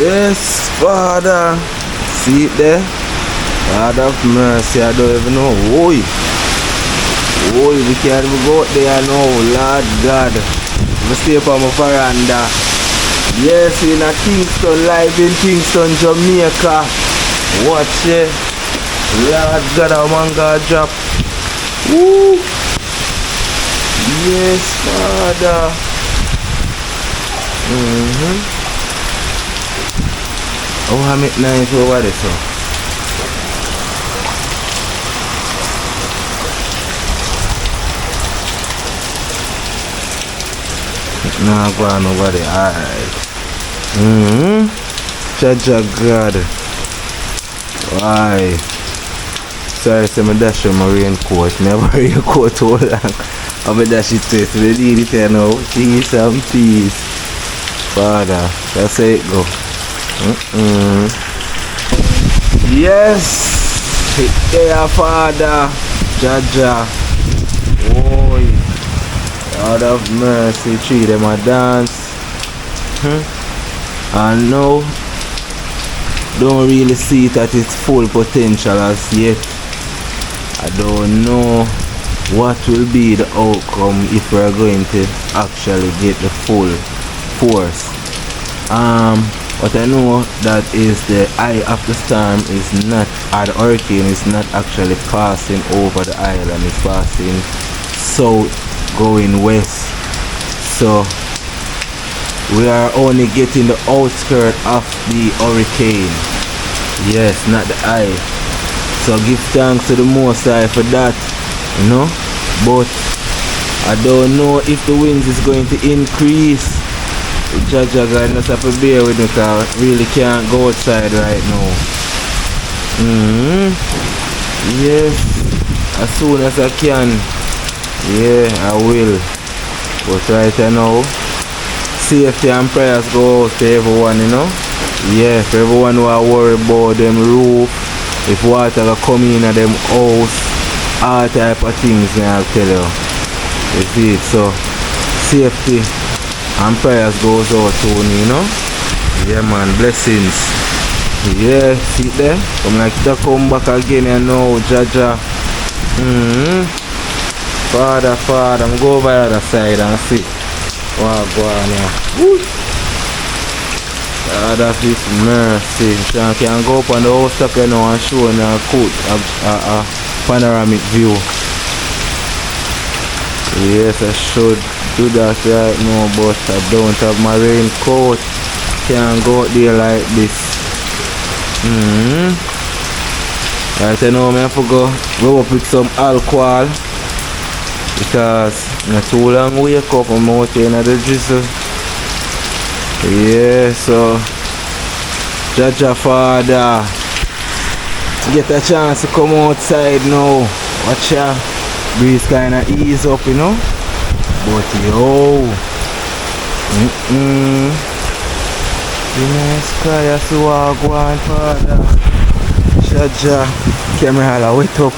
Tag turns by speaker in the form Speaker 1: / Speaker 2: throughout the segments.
Speaker 1: Yes, Father. See it there? God of mercy, I don't even know. Oi, we can't even go out there now. Lord God. I'm stay up on my veranda. Yes, in a Kingston, live in Kingston, Jamaica. Watch it. Lord God, a man got drop. Woo! Yes, Father. Oh, I make nice over there, so. Nah, go on over there. Alright. Jaja God. Why? Sorry, so I dash my raincoat. Never raincoat too long. I'm dash it to it. We need it here now. Peace and peace. Father, that's how it go. Yes. Hit there, Father. Jaja. Boy. Out of mercy, treat them a dance. And now, don't really see it at its full potential as yet. I don't know what will be the outcome if we are going to actually get the full force. What I know that is the eye of the storm is not, or the hurricane is not actually passing over the island, it's passing south going west. So we are only getting the outskirt of the hurricane. Yes, not the eye. So give thanks to the Most High for that, you know. But I don't know if the winds is going to increase. Jaja God must have to bear with me because I really can't go outside right now. Yes, as soon as I can. Yeah, I will. But right now, safety and prayers go out to everyone, you know. Yeah, for everyone who are worried about them roof, if water will come in at them house, all type of things, I'll tell you. You see it, so safety and prayers goes out to me, you know. Yeah man, blessings. Yeah, see it there? I'm like to come back again and now, Jaja. Father, I'm go over the other side and see. Wow, go on here. God of His mercy. So I can go up on the house top you know and show you a panoramic view. Yes, I should do that right now, but I don't have my raincoat. Can't go out there like this. Right, I know I have to go rub up with some alcohol because not too long wake up I'm out here in the drizzle. Yeah, so Jaja Father, get a chance to come outside now. Watch ya, breeze kinda ease up, you know. But yo, the nice sky I see what go on, Father. Jaja, KamRaze wet up.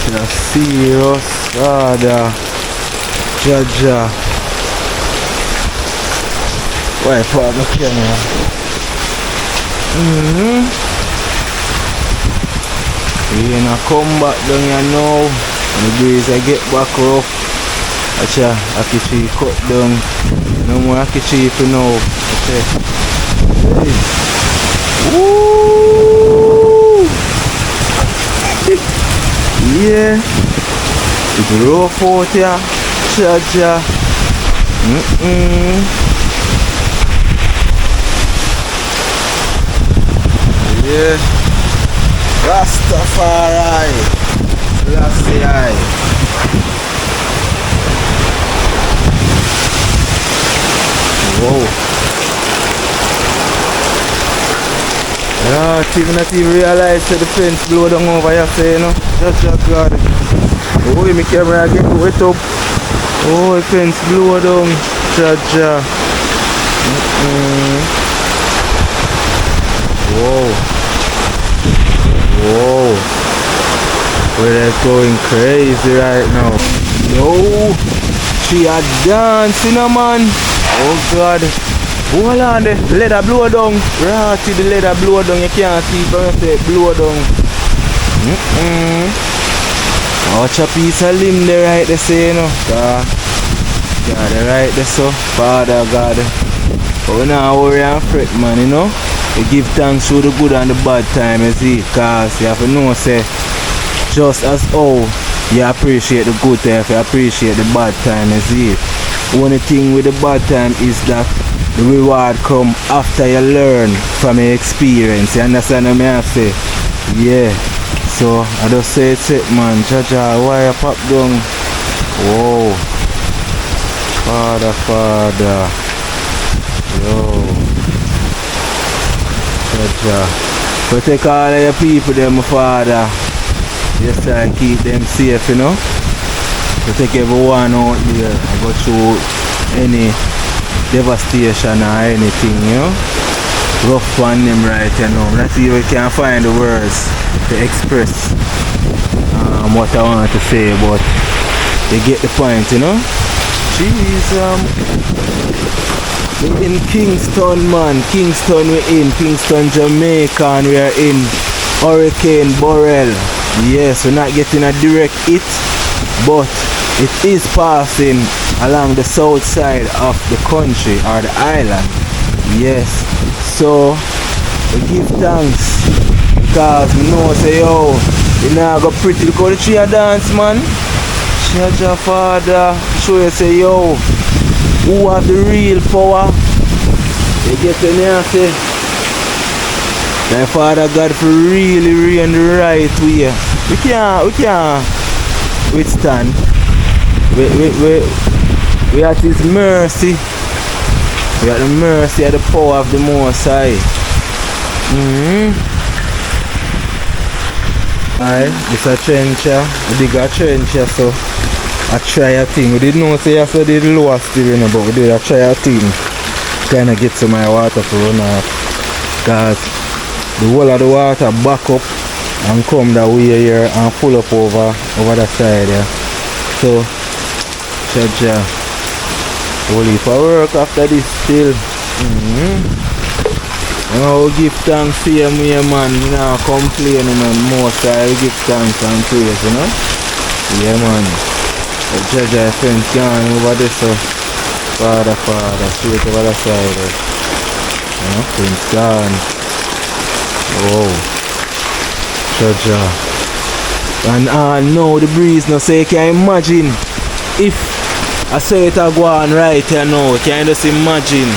Speaker 1: Just serious, Father. Jaja. Why, Father, camera? We're gonna come back down here now. And the breeze I get back rough. Acha, Akichi cut down. No more Akichi for now. Okay. Hey. Woo! Yeah. It's rough out here. Jaja. Yeah. Rastafari. Selassie. Whoa. Yeah, even not even realize that the fence blow down over here, say, you know. Jaja God. Oh, my camera get wet up. Oh, the fence blow down. Jaja. Whoa. We're going crazy right now. Yo, she a dancing, man. Oh God. Hold on, the leather blow down. Right, the leather blow down. You can't see it, but you say blow down. Watch a piece of limb there right there, say, you know. God, right there, so. Father God. But we not worry and fret, man, you know. We give thanks through the good and the bad time, you see. Because you have to know, say, just as how you appreciate the good time, you appreciate the bad time, you see. Only thing with the bad time is that the reward come after you learn from your experience. You understand what I say? Yeah. So I just say it's it, man. Jaja, why you pop down? Whoa. Father. Yo. Jaja. Protect all of your people, them, my father. Just try and keep them safe, you know. Protect everyone out there. I go through any devastation or anything, you know. Rough on them right, you know. Let's see if we can find the words to express what I want to say, but they get the point, you know. Jeez, we're in Kingston, man. Kingston, we're in Kingston, Jamaica, and we are in Hurricane Beryl. Yes, we're not getting a direct hit, but it is passing along the south side of the country or the island. Yes, so we give thanks because we know say yo, you know go pretty look how the tree a dance, man. Jaja Father, show you say yo, who have the real power? You get in here say my Father God for really reign the right way. We can't withstand. We at His mercy. We at the mercy of the power of the Most High. Alright, this a trench here. We dig a trench here, so I try a thing. We didn't know say yesterday did the lower steering, but we did a try a thing. Kinda get some my water to run off. Cause the whole of the water back up and come that way here and pull up over the side here. So Jaja, we'll leave for work after this still. Now we give thanks to you, man. You know, complain, man. Most I give thanks and praise, you know. Yeah, man. Jaja, friends gone over there, so Father, straight over the side. You know, friends gone. Whoa. Jaja. And now the breeze, now, so you can imagine if I say it a go on right here now, can you just imagine?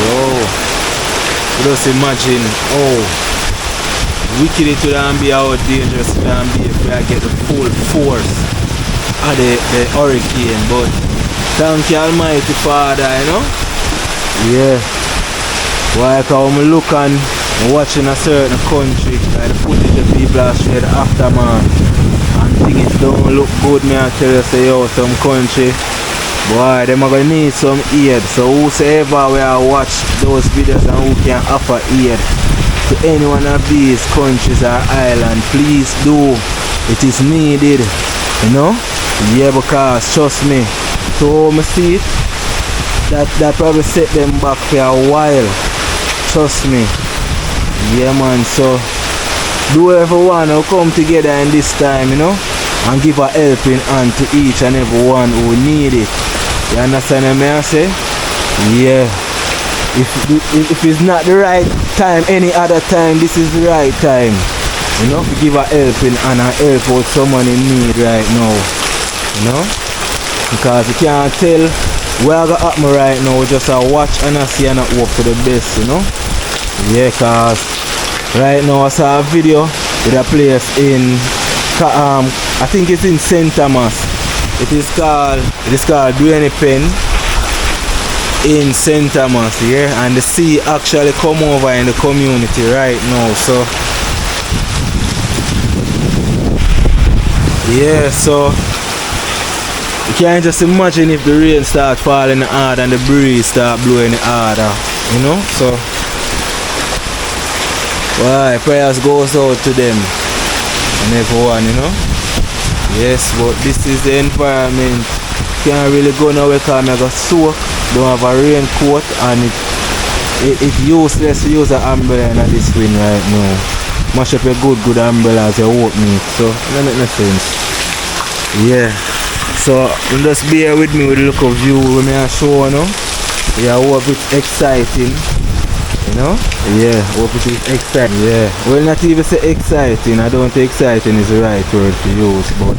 Speaker 1: Whoa. Just imagine wicked it would be, how dangerous it would be if I get the full force of the hurricane. But thank you Almighty Father, you know? Yeah. Why come I look and watching a certain country, like the footage of people are straight aftermath and things don't look good, me I tell you say yo, some country, boy, them are gonna need some aid. So whosoever will watch those videos and who can offer aid to any one of these countries or islands, please do. It is needed, you know? Yeah, because trust me, so I see it, that probably set them back for a while. Trust me. Yeah, man, so do everyone who come together in this time, you know, and give a helping hand to each and every one who need it. You understand what I say? Yeah. If it's not the right time, any other time, this is the right time. You know, to give a helping hand and help out someone in need right now. You know? Because you can't tell where I got me right now, just watch and I see and I hope for the best, you know? Yeah, cause right now I saw a video with a place in I think it's in St. Thomas. It is called Dwayne Pen in St. Thomas, yeah, and the sea actually come over in the community right now. So yeah, so you can't just imagine if the rain start falling hard and the breeze start blowing harder, you know. So why prayers goes out to them and everyone, you know. Yes, but this is the environment can't really go nowhere because I got soak. Don't have a raincoat and it's useless to use an umbrella in this wind right now. Mash up a good umbrella as you open it, so that make no sense. Yeah. So just bear with me with the look of view when I show you know. Yeah, I hope it's exciting. You know? Yeah, hope it is exciting. Yeah. Well, not even say exciting. I don't think exciting is the right word to use, but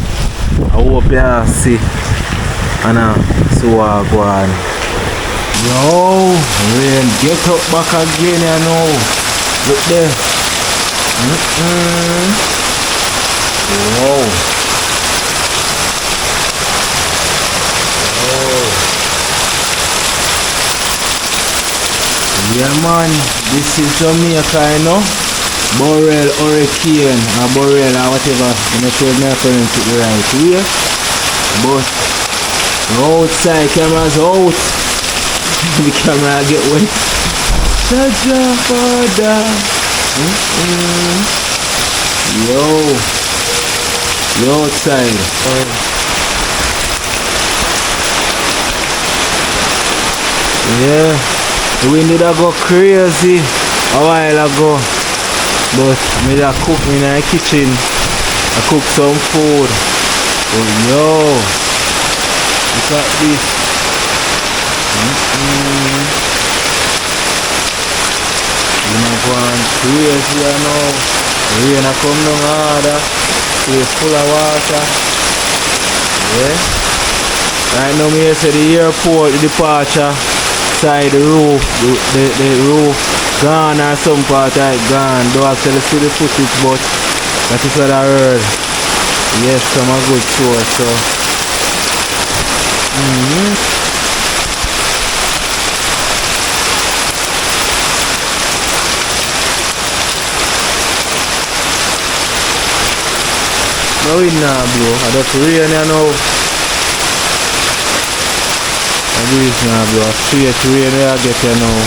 Speaker 1: I hope you see and so I go on. Yo, rain, get up back again, you know. Look there. Wow. Yeah man, this is Jamaica, you know. Beryl, hurricane, or Beryl or whatever. I'm not sure if I'm pronouncing it the right way. But outside, cameras out. The camera get wet. Jaja Father. Yo outside. Yeah. The wind did go crazy a while ago, but me da cook in the kitchen. I cook some food. But yo, look at this. You know, going crazy, you know. Rain a come down harder. It's full of water. Yeah. Right now, me say the airport, the departure. The roof, the roof gone or some part of it gone. Don't actually see the footage, but that is what I heard. Yes, I'm a good source, so. No wind now blow, I just rain you know. And this now blow, straight rain I get you now.